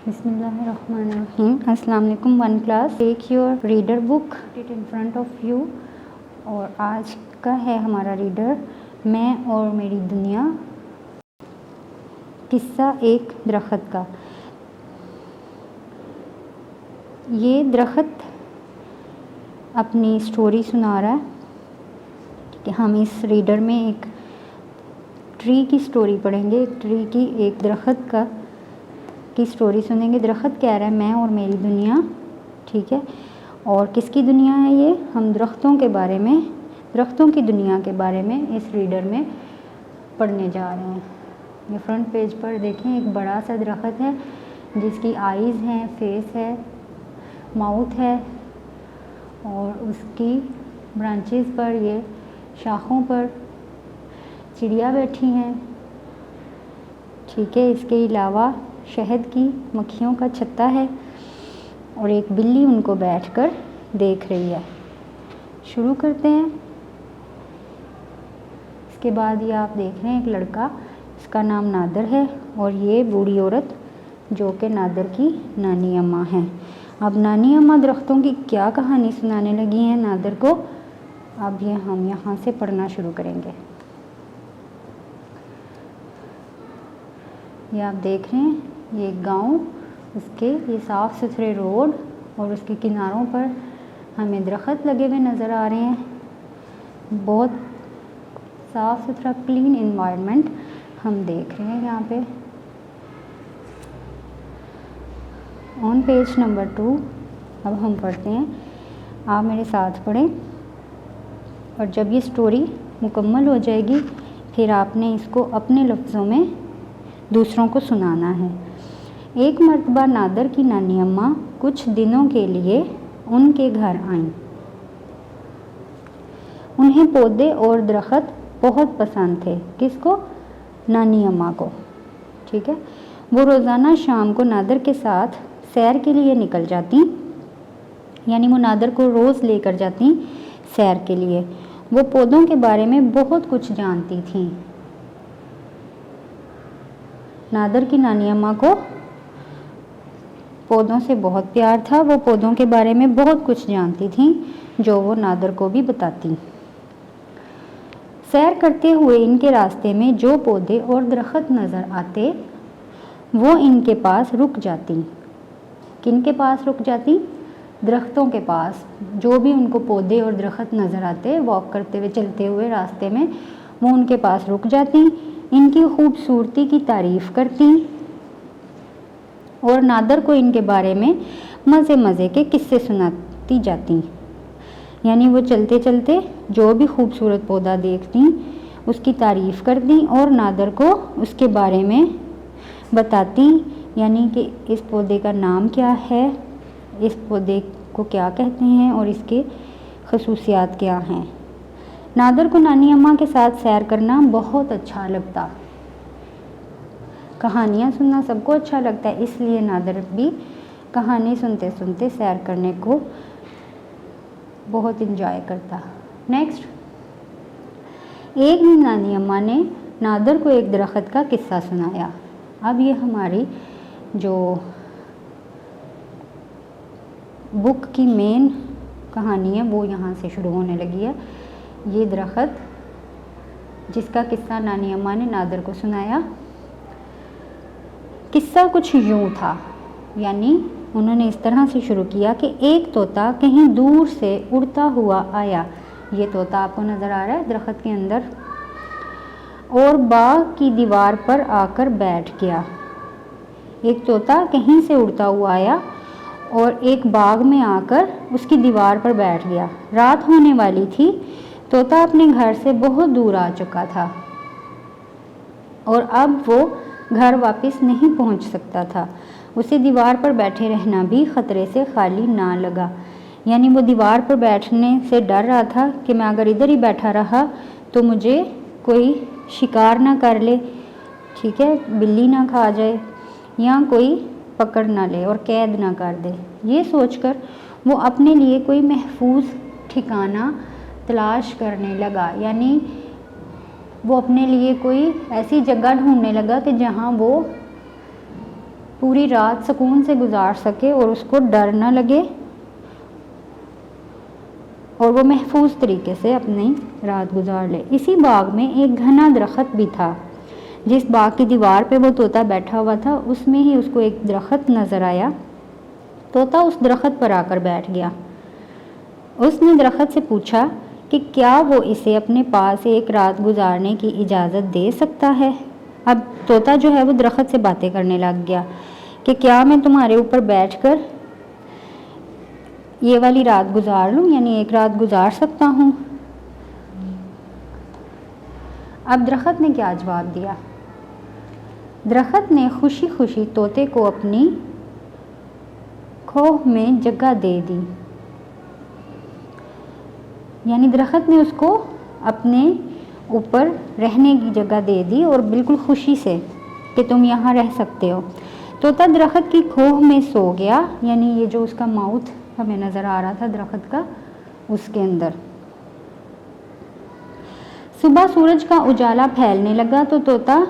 बिस्मिल्लाहिर्रहमानिर्रहीम। अस्सलाम वालेकुम one class. Take your reader book it in front of you. और आज का है हमारा रीडर मैं और मेरी दुनिया। किस्सा एक दरख्त का। ये दरख्त अपनी स्टोरी सुना रहा है कि हम इस रीडर में एक ट्री की स्टोरी पढ़ेंगे। एक ट्री की, एक दरख्त की स्टोरी सुनेंगे। दरख्त कह रहा है मैं और मेरी दुनिया, ठीक है। और किसकी दुनिया है ये? हम दरख्तों के बारे में, दरख्तों की दुनिया के बारे में इस रीडर में पढ़ने जा रहे हैं। ये फ्रंट पेज पर देखें, एक बड़ा सा दरख्त है जिसकी आईज़ हैं, फेस है, माउथ है और उसकी ब्रांचेस पर, ये शाखों पर चिड़िया बैठी हैं, ठीक है। इसके अलावा शहद की मक्खियों का छत्ता है और एक बिल्ली उनको बैठकर देख रही है। शुरू करते हैं। इसके बाद ये आप देख रहे हैं एक लड़का, इसका नाम नादर है और ये बूढ़ी औरत जो कि नादर की नानी अम्मा हैं। अब नानी अम्मा दरख्तों की क्या कहानी सुनाने लगी हैं नादर को। अब ये हम यहाँ से पढ़ना शुरू करेंगे। ये आप देख रहे हैं, ये गांव, उसके ये साफ़ सुथरे रोड और उसके किनारों पर हमें दरख्त लगे हुए नज़र आ रहे हैं। बहुत साफ़ सुथरा क्लीन इन्वायरमेंट हम देख रहे हैं यहाँ पे। ऑन पेज नंबर 2 अब हम पढ़ते हैं। आप मेरे साथ पढ़ें और जब ये स्टोरी मुकम्मल हो जाएगी फिर आपने इसको अपने लफ्ज़ों में दूसरों को सुनाना है। एक मर्तबा नादर की नानी अम्मा कुछ दिनों के लिए उनके घर आईं। उन्हें पौधे और दरख्त बहुत पसंद थे। किसको? नानी अम्मा को, ठीक है। वो रोज़ाना शाम को नादर के साथ सैर के लिए निकल जाती, यानी वो नादर को रोज़ लेकर जाती सैर के लिए। वो पौधों के बारे में बहुत कुछ जानती थीं। नादर की नानी अम्मा को पौधों से बहुत प्यार था। वो पौधों के बारे में बहुत कुछ जानती थीं जो वो नादर को भी बताती। सैर करते हुए इनके रास्ते में जो पौधे और दरख्त नज़र आते वो इनके पास रुक जाती। किनके पास रुक जाती? दरख्तों के पास। जो भी उनको पौधे और दरख्त नज़र आते, वॉक करते हुए, चलते हुए रास्ते में, वो उनके पास रुक जाती, इनकी खूबसूरती की तारीफ़ करती और नादर को इनके बारे में मज़े के किस्से सुनाती जाती। यानी वो चलते चलते जो भी खूबसूरत पौधा देखती उसकी तारीफ़ करती और नादर को उसके बारे में बताती, यानी कि इस पौधे का नाम क्या है, इस पौधे को क्या कहते हैं और इसके खसूसियात क्या हैं। नादर को नानी अम्मा के साथ सैर करना बहुत अच्छा लगता। कहानियाँ सुनना सबको अच्छा लगता है, इसलिए नादर भी कहानी सुनते सुनते सैर करने को बहुत इंजॉय करता। नेक्स्ट, एक दिन नानी अम्मा ने नादर को एक दरख्त का किस्सा सुनाया। अब ये हमारी जो बुक की मेन कहानी है वो यहाँ से शुरू होने लगी है। ये दरख्त जिसका किस्सा नानी अम्मा ने नादर को सुनाया। किस्सा कुछ यूँ था, यानी उन्होंने इस तरह से शुरू किया कि एक तोता कहीं दूर से उड़ता हुआ आया। ये तोता आपको नज़र आ रहा है दरख्त के अंदर, और बाग की दीवार पर आकर बैठ गया। एक तोता कहीं से उड़ता हुआ आया और एक बाग में आकर उसकी दीवार पर बैठ गया। रात होने वाली थी। तोता अपने घर से बहुत दूर आ चुका था और अब वो घर वापस नहीं पहुंच सकता था। उसे दीवार पर बैठे रहना भी ख़तरे से खाली ना लगा। यानी वो दीवार पर बैठने से डर रहा था कि मैं अगर इधर ही बैठा रहा तो मुझे कोई शिकार ना कर ले, ठीक है, बिल्ली ना खा जाए या कोई पकड़ ना ले और कैद ना कर दे। ये सोचकर वो अपने लिए कोई महफूज ठिकाना तलाश करने लगा। यानी वो अपने लिए कोई ऐसी जगह ढूंढने लगा कि जहाँ वो पूरी रात सुकून से गुजार सके और उसको डर न लगे और वो महफूज तरीके से अपनी रात गुजार ले। इसी बाग में एक घना दरख्त भी था। जिस बाग की दीवार पे वो तोता बैठा हुआ था उसमें ही उसको एक दरख्त नज़र आया। तोता उस दरख्त पर आकर बैठ गया। उसने दरख्त से पूछा कि क्या वो इसे अपने पास एक रात गुजारने की इजाज़त दे सकता है। अब तोता जो है वो दरख्त से बातें करने लग गया कि क्या मैं तुम्हारे ऊपर बैठकर ये वाली रात गुजार लूँ, यानी एक रात गुजार सकता हूँ। अब दरख्त ने क्या जवाब दिया? दरख्त ने खुशी खुशी तोते को अपनी खोह में जगह दे दी, यानी दरख्त ने उसको अपने ऊपर रहने की जगह दे दी और बिल्कुल खुशी से कि तुम यहाँ रह सकते हो। तोता दरख्त की खोह में सो गया, यानी ये जो उसका माउथ हमें नज़र आ रहा था दरख्त का, उसके अंदर। सुबह सूरज का उजाला फैलने लगा तो तोता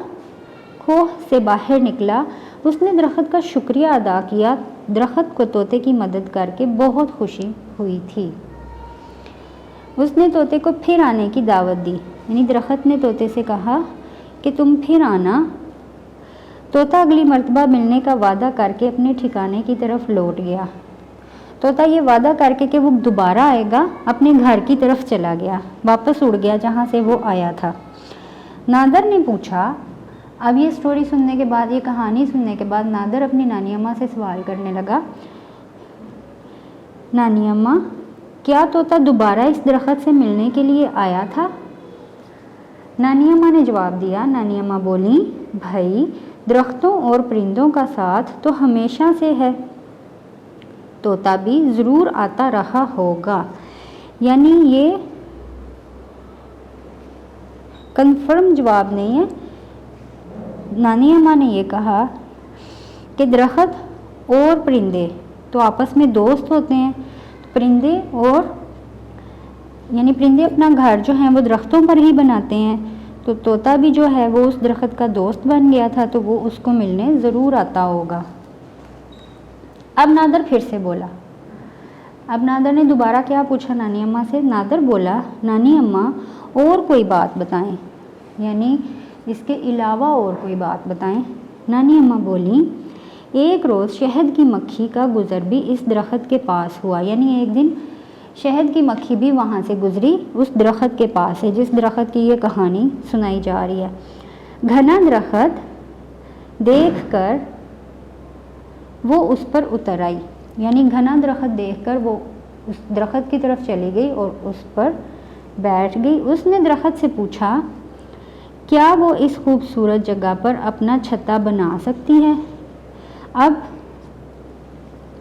खोह से बाहर निकला। उसने दरख्त का शुक्रिया अदा किया। दरख्त को तोते की मदद करके बहुत खुशी हुई थी। उसने तोते को फिर आने की दावत दी, यानी दरख्त ने तोते से कहा कि तुम फिर आना। तोता अगली मर्तबा मिलने का वादा करके अपने ठिकाने की तरफ लौट गया। तोता ये वादा करके कि वो दोबारा आएगा, अपने घर की तरफ चला गया, वापस उड़ गया जहाँ से वो आया था। नादर ने पूछा, अब ये स्टोरी सुनने के बाद, ये कहानी सुनने के बाद नादर अपनी नानी अम्मा से सवाल करने लगा, नानी अम्मा क्या तोता दोबारा इस दरख्त से मिलने के लिए आया था? नानी अम्मा ने जवाब दिया। नानी अम्मा बोली, भाई दरख्तों और परिंदों का साथ तो हमेशा से है, तोता भी ज़रूर आता रहा होगा। यानी ये कंफर्म जवाब नहीं है। नानी अम्मा ने ये कहा कि दरख्त और परिंदे तो आपस में दोस्त होते हैं। परिंदे और यानी परिंदे अपना घर जो है वो दरख्तों पर ही बनाते हैं, तो तोता भी जो है वो उस दरख्त का दोस्त बन गया था, तो वो उसको मिलने ज़रूर आता होगा। अब नादर फिर से बोला। अब नादर ने दोबारा क्या पूछा नानी अम्मा से? नादर बोला, नानी अम्मा और कोई बात बताएं, यानी इसके अलावा और कोई बात बताएं। नानी अम्मा बोली, एक रोज़ शहद की मक्खी का गुज़र भी इस दरख्त के पास हुआ, यानी एक दिन शहद की मक्खी भी वहाँ से गुज़री, उस दरख्त के पास है जिस दरख्त की ये कहानी सुनाई जा रही है। घना दरख्त देखकर वो उस पर उतर आई, यानी घना दरख्त देखकर वो उस दरख्त की तरफ चली गई और उस पर बैठ गई। उसने दरख्त से पूछा, क्या वो इस खूबसूरत जगह पर अपना छत्ता बना सकती है? अब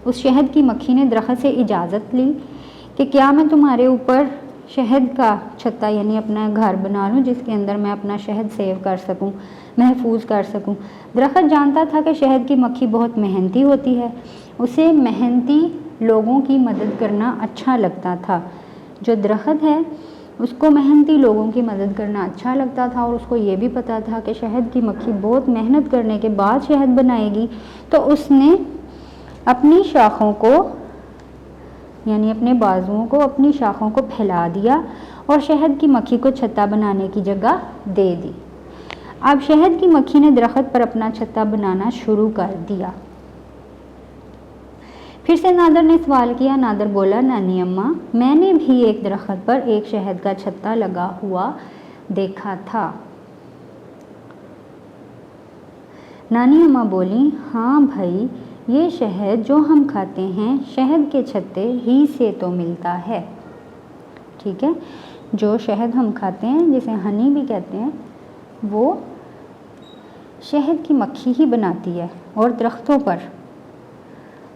उस शहद की मक्खी ने दरख्त से इजाज़त ली कि क्या मैं तुम्हारे ऊपर शहद का छत्ता यानी अपना घर बना लूँ जिसके अंदर मैं अपना शहद सेव कर सकूँ, महफूज कर सकूँ। दरख्त जानता था कि शहद की मक्खी बहुत मेहनती होती है, उसे मेहनती लोगों की मदद करना अच्छा लगता था। जो दरख्त है उसको मेहनती लोगों की मदद करना अच्छा लगता था और उसको ये भी पता था कि शहद की मक्खी बहुत मेहनत करने के बाद शहद बनाएगी। तो उसने अपनी शाखों को यानी अपने बाजुओं को, अपनी शाखों को फैला दिया और शहद की मक्खी को छत्ता बनाने की जगह दे दी। अब शहद की मक्खी ने दरख्त पर अपना छत्ता बनाना शुरू कर दिया। फिर से नादर ने सवाल किया। नादर बोला, नानी अम्मा मैंने भी एक दरख्त पर एक शहद का छत्ता लगा हुआ देखा था। नानी अम्मा बोली, हाँ भाई, ये शहद जो हम खाते हैं शहद के छत्ते ही से तो मिलता है। ठीक है, जो शहद हम खाते हैं जिसे हनी भी कहते हैं वो शहद की मक्खी ही बनाती है और दरख्तों पर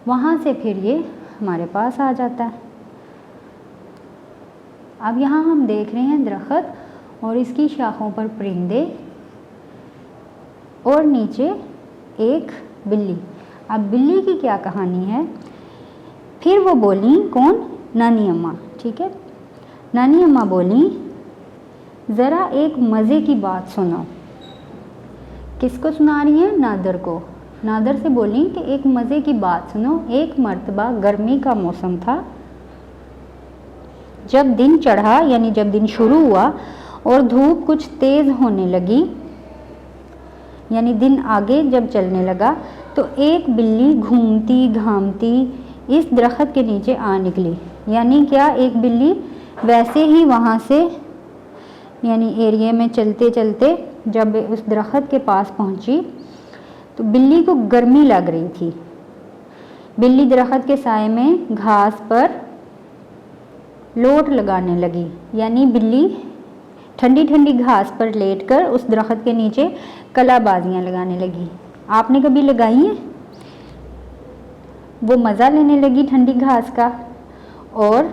वहाँ से फिर ये हमारे पास आ जाता है। अब यहाँ हम देख रहे हैं दरख्त और इसकी शाखों पर परिंदे और नीचे एक बिल्ली। अब बिल्ली की क्या कहानी है? फिर वो बोली, कौन? नानी अम्मा। ठीक है, नानी अम्मा बोली, ज़रा एक मज़े की बात सुनो। किसको सुना रही हैं? नादर को। नादर से बोली कि एक मज़े की बात सुनो, एक मर्तबा गर्मी का मौसम था, जब दिन चढ़ा यानी जब दिन शुरू हुआ और धूप कुछ तेज़ होने लगी यानी दिन आगे जब चलने लगा, तो एक बिल्ली घूमती घामती इस दरख्त के नीचे आ निकली। यानी क्या, एक बिल्ली वैसे ही वहाँ से यानी एरिया में चलते चलते जब उस दरख्त के पास पहुँची तो बिल्ली को गर्मी लग रही थी। बिल्ली दरख्त के साए में घास पर लोट लगाने लगी, यानी बिल्ली ठंडी ठंडी घास पर लेटकर उस दरख्त के नीचे कलाबाजियाँ लगाने लगी। आपने कभी लगाई हैं? वो मज़ा लेने लगी ठंडी घास का, और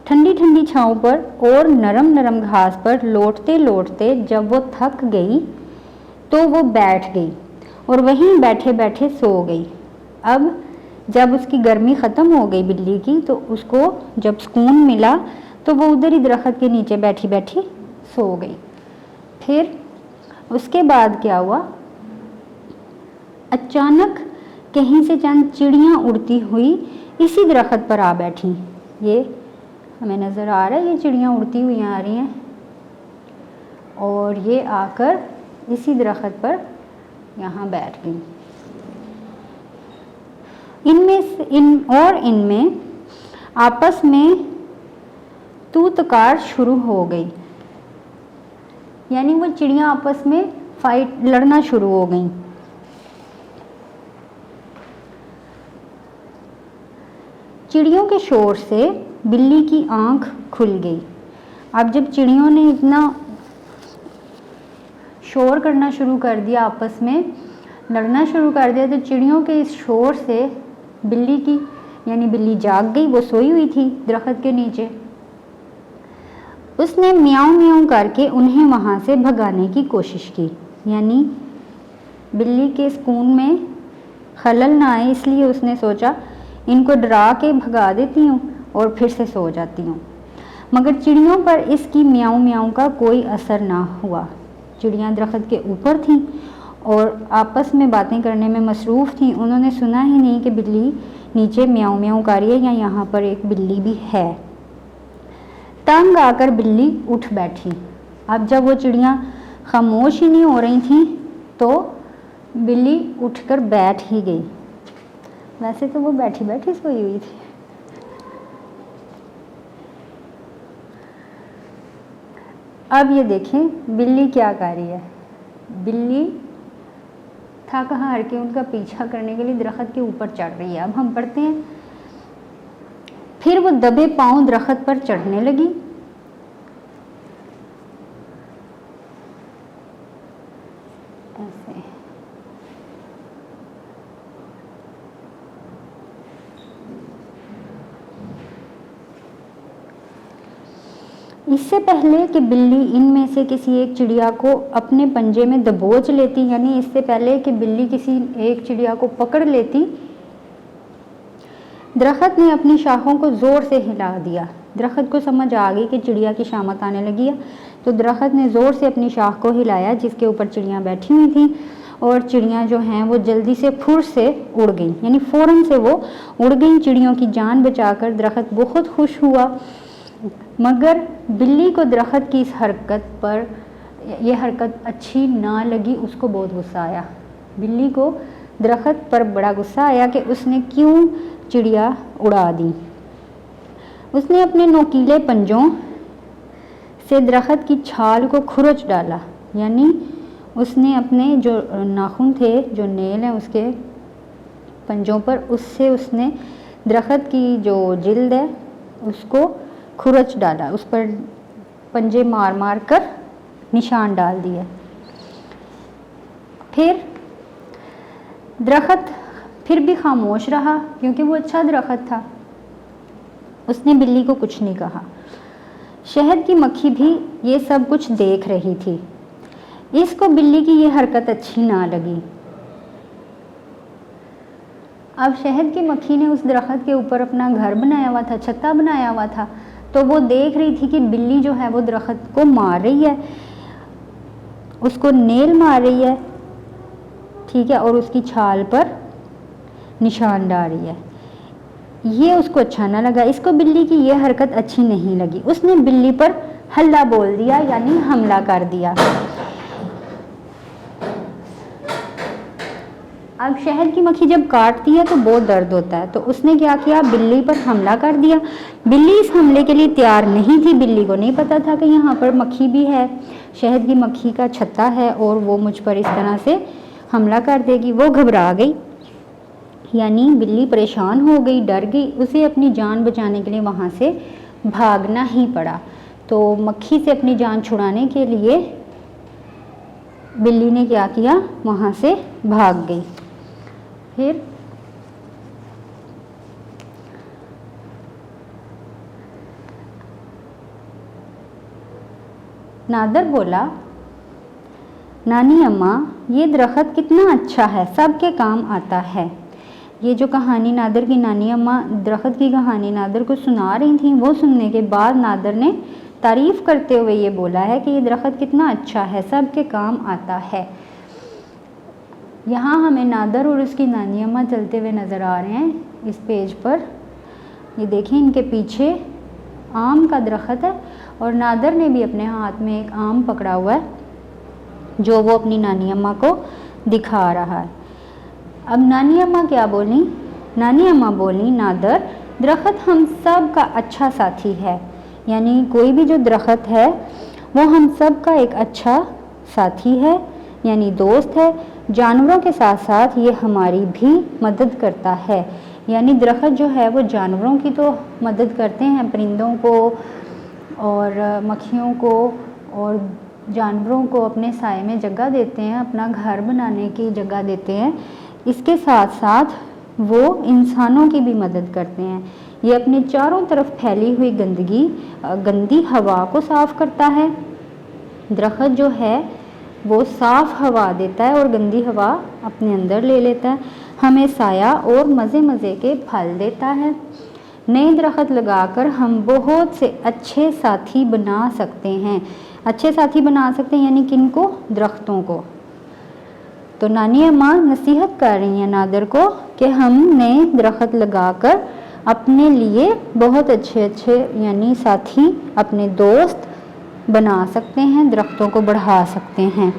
ठंडी ठंडी छाँव पर और नरम नरम घास पर लोटते लोटते जब वो थक गई तो वो बैठ गई और वहीं बैठे बैठे सो गई। अब जब उसकी गर्मी ख़त्म हो गई बिल्ली की, तो उसको जब सुकून मिला तो वो उधर ही दरख्त के नीचे बैठी बैठी सो गई। फिर उसके बाद क्या हुआ, अचानक कहीं से चंद चिड़ियाँ उड़ती हुई इसी दरख्त पर आ बैठी। ये हमें नज़र आ रहा है, ये चिड़ियाँ उड़ती हुई आ रही हैं और ये आकर इसी दरख्त पर यहाँ बैठ गई। इनमें आपस में तू तकार शुरू हो गई, यानी वो चिड़ियाँ आपस में लड़ना शुरू हो गई। चिड़ियों के शोर से बिल्ली की आंख खुल गई। अब जब चिड़ियों ने इतना शोर करना शुरू कर दिया, आपस में लड़ना शुरू कर दिया, तो चिड़ियों के इस शोर से बिल्ली की यानी बिल्ली जाग गई। वो सोई हुई थी दरख्त के नीचे। उसने म्याऊं म्याऊं करके उन्हें वहाँ से भगाने की कोशिश की, यानी बिल्ली के सुकून में खलल ना आए, इसलिए उसने सोचा इनको डरा के भगा देती हूँ और फिर से सो जाती हूँ। मगर चिड़ियों पर इसकी म्याऊं म्याऊं का कोई असर ना हुआ। चिड़ियाँ दरख्त के ऊपर थीं और आपस में बातें करने में मसरूफ़ थीं। उन्होंने सुना ही नहीं कि बिल्ली नीचे म्याऊं म्याऊं कर रही है या यहाँ पर एक बिल्ली भी है। तंग आकर बिल्ली उठ बैठी। अब जब वो चिड़ियाँ खामोश ही नहीं हो रही थीं तो बिल्ली उठकर बैठ ही गई। वैसे तो वो बैठी बैठी सोई हुई थी। अब ये देखें बिल्ली क्या कर रही है। बिल्ली थक हार के उनका पीछा करने के लिए दरख्त के ऊपर चढ़ रही है। अब हम पढ़ते हैं, फिर वो दबे पांव दरख्त पर चढ़ने लगी। ऐसे इससे पहले कि बिल्ली इनमें से किसी एक चिड़िया को अपने पंजे में दबोच लेती, यानी इससे पहले कि बिल्ली किसी एक चिड़िया को पकड़ लेती, दरख्त ने अपनी शाखों को ज़ोर से हिला दिया। दरख्त को समझ आ गई कि चिड़िया की शामत आने लगी है, तो दरख्त ने ज़ोर से अपनी शाख को हिलाया जिसके ऊपर चिड़ियाँ बैठी हुई थीं, और चिड़ियाँ जो हैं वो जल्दी से फुर से उड़ गई, यानी फ़ौरन से वो उड़ गई। चिड़ियों की जान बचाकर दरख्त बहुत खुश हुआ। मगर बिल्ली को दरख्त की इस हरकत पर यह हरकत अच्छी ना लगी। उसको बहुत गुस्सा आया। बिल्ली को दरख्त पर बड़ा गुस्सा आया कि उसने क्यों चिड़िया उड़ा दी। उसने अपने नोकीले पंजों से दरख्त की छाल को खुरच डाला, यानी उसने अपने जो नाखून थे, जो नेल हैं उसके पंजों पर, उससे उसने दरख्त की जो जिल्द है उसको खुरच डाला, उस पर पंजे मार मार कर निशान डाल दिए। फिर दरख्त फिर भी खामोश रहा क्योंकि वो अच्छा दरख्त था। उसने बिल्ली को कुछ नहीं कहा। शहद की मक्खी भी ये सब कुछ देख रही थी। इसको बिल्ली की ये हरकत अच्छी ना लगी। अब शहद की मक्खी ने उस दरख्त के ऊपर अपना घर बनाया हुआ था, छत्ता बनाया हुआ था, तो वो देख रही थी कि बिल्ली जो है वो दरख्त को मार रही है, उसको नेल मार रही है। ठीक है, और उसकी छाल पर निशान डाल रही है। ये उसको अच्छा ना लगा, इसको बिल्ली की ये हरकत अच्छी नहीं लगी। उसने बिल्ली पर हल्ला बोल दिया, यानी हमला कर दिया। अब शहद की मक्खी जब काटती है तो बहुत दर्द होता है, तो उसने क्या किया, बिल्ली पर हमला कर दिया। बिल्ली इस हमले के लिए तैयार नहीं थी। बिल्ली को नहीं पता था कि यहाँ पर मक्खी भी है, शहद की मक्खी का छत्ता है और वो मुझ पर इस तरह से हमला कर देगी। वो घबरा गई, यानी बिल्ली परेशान हो गई, डर गई। उसे अपनी जान बचाने के लिए वहाँ से भागना ही पड़ा। तो मक्खी से अपनी जान छुड़ाने के लिए बिल्ली ने क्या किया, वहाँ से भाग गई। फिर नादर बोला, नानी अम्मा ये दरख्त कितना अच्छा है, सबके काम आता है। ये जो कहानी नादर की नानी अम्मा दरख्त की कहानी नादर को सुना रही थी, वो सुनने के बाद नादर ने तारीफ़ करते हुए ये बोला है कि ये दरख्त कितना अच्छा है, सबके काम आता है। यहाँ हमें नादर और उसकी नानी अम्मा चलते हुए नज़र आ रहे हैं इस पेज पर। ये देखें, इनके पीछे आम का दरख्त है और नादर ने भी अपने हाथ में एक आम पकड़ा हुआ है जो वो अपनी नानी अम्मा को दिखा रहा है। अब नानी अम्मा क्या बोली, नानी अम्मा बोली, नादर दरख्त हम सब का अच्छा साथी है, यानी कोई भी जो दरख्त है वो हम सब का एक अच्छा साथी है, यानी दोस्त है। जानवरों के साथ साथ ये हमारी भी मदद करता है, यानी दरख्त जो है वो जानवरों की तो मदद करते हैं, परिंदों को और मक्खियों को और जानवरों को अपने साए में जगह देते हैं, अपना घर बनाने की जगह देते हैं। इसके साथ साथ वो इंसानों की भी मदद करते हैं। ये अपने चारों तरफ फैली हुई गंदी हवा को साफ़ करता है। दरख्त जो है वो साफ़ हवा देता है और गंदी हवा अपने अंदर ले लेता है। हमें साया और मज़े मज़े के फल देता है। नए दरख्त लगाकर हम बहुत से अच्छे साथी बना सकते हैं। अच्छे साथी बना सकते हैं यानी किन को, दरख्तों को। तो नानी अम्मा नसीहत कर रही हैं नादर को कि हम नए दरख्त लगाकर अपने लिए बहुत अच्छे अच्छे यानी साथी, अपने दोस्त बना सकते हैं, दरख्तों को बढ़ा सकते हैं,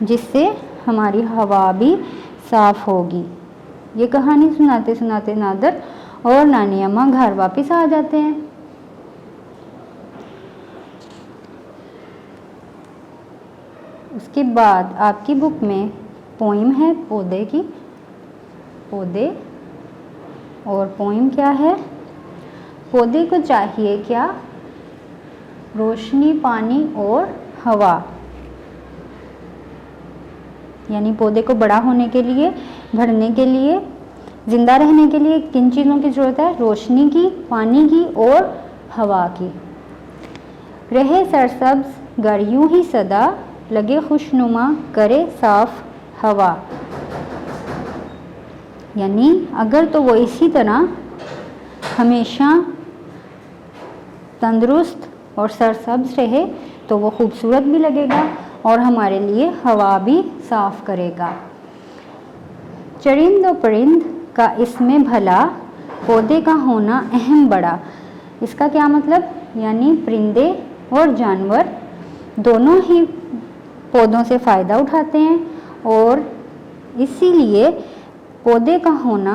जिससे हमारी हवा भी साफ़ होगी। ये कहानी सुनाते सुनाते नादर और नानी अम्मा घर वापस आ जाते हैं। उसके बाद आपकी बुक में पोइम है पौधे की, पौधे, और पोइम क्या है, पौधे को चाहिए क्या, रोशनी, पानी और हवा। यानी पौधे को बड़ा होने के लिए, बढ़ने के लिए, जिंदा रहने के लिए किन चीज़ों की ज़रूरत है, रोशनी की, पानी की और हवा की। रहे सरसब्ज गर यूं ही सदा, लगे खुशनुमा करे साफ हवा। यानी अगर तो वो इसी तरह हमेशा तंदुरुस्त और सरसब्ज रहे तो वो खूबसूरत भी लगेगा और हमारे लिए हवा भी साफ करेगा। चरिंद और परिंद का इसमें भला, पौधे का होना अहम बड़ा। इसका क्या मतलब, यानी परिंदे और जानवर दोनों ही पौधों से फ़ायदा उठाते हैं और इसीलिए पौधे का होना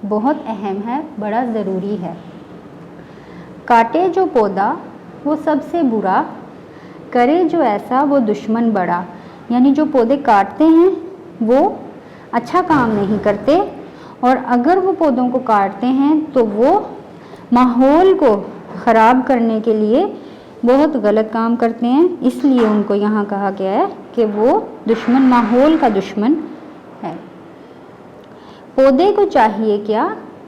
बहुत अहम है, बड़ा ज़रूरी है। काटे जो पौधा वो सबसे बुरा, करे जो ऐसा वो दुश्मन बड़ा। यानी जो पौधे काटते हैं वो अच्छा काम नहीं करते और अगर वो पौधों को काटते हैं तो वो माहौल को ख़राब करने के लिए बहुत गलत काम करते हैं। इसलिए उनको यहाँ कहा गया है कि वो दुश्मन, माहौल का दुश्मन है। पौधे को चाहिए क्या,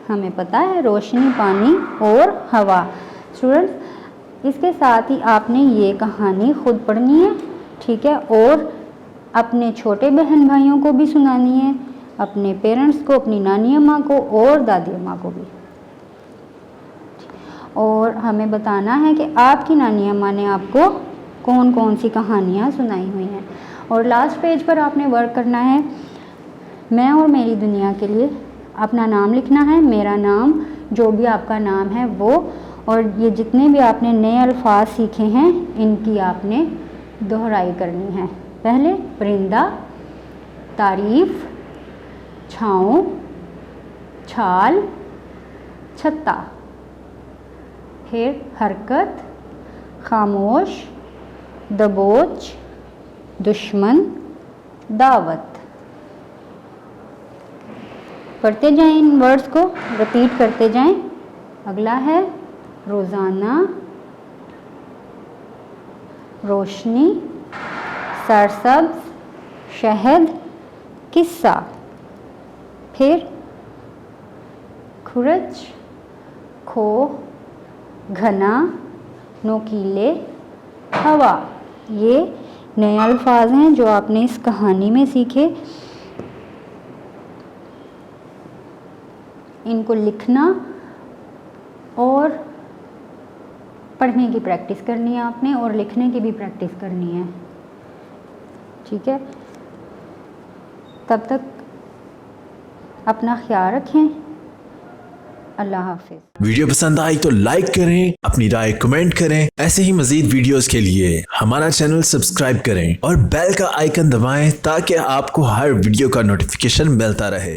हमें पता है, रोशनी, पानी और हवा। स्टूडेंट्स, इसके साथ ही आपने ये कहानी खुद पढ़नी है, ठीक है, और अपने छोटे बहन भाइयों को भी सुनानी है, अपने पेरेंट्स को, अपनी नानी अम्मा को और दादी अम्मा को भी। और हमें बताना है कि आपकी नानी अम्मा ने आपको कौन कौन सी कहानियाँ सुनाई हुई हैं। और लास्ट पेज पर आपने वर्क करना है मैं और मेरी दुनिया के लिए अपना नाम लिखना है, मेरा नाम, जो भी आपका नाम है वो, और ये जितने भी आपने नए अल्फाज सीखे हैं इनकी आपने दोहराई करनी है। पहले परिंदा, तारीफ, छाँव, छाल, छत्ता, फिर हरकत, खामोश, दबोच, दुश्मन, दावत। पढ़ते जाएं इन वर्ड्स को, रिपीट करते जाएं। अगला है रोज़ाना, रोशनी, सरसब्ज, शहद, किस्सा, फिर खुरच, खो, घना, नोकीले, हवा। ये नए अल्फाज हैं जो आपने इस कहानी में सीखे। इनको लिखना और पढ़ने की प्रैक्टिस करनी है आपने, और लिखने की भी प्रैक्टिस करनी है, ठीक है। तब तक अपना ख्याल रखें। अल्लाह हाफिज। वीडियो पसंद आई तो लाइक करें, अपनी राय कमेंट करें। ऐसे ही मजीद वीडियोस के लिए हमारा चैनल सब्सक्राइब करें और बेल का आइकन दबाएं ताकि आपको हर वीडियो का नोटिफिकेशन मिलता रहे।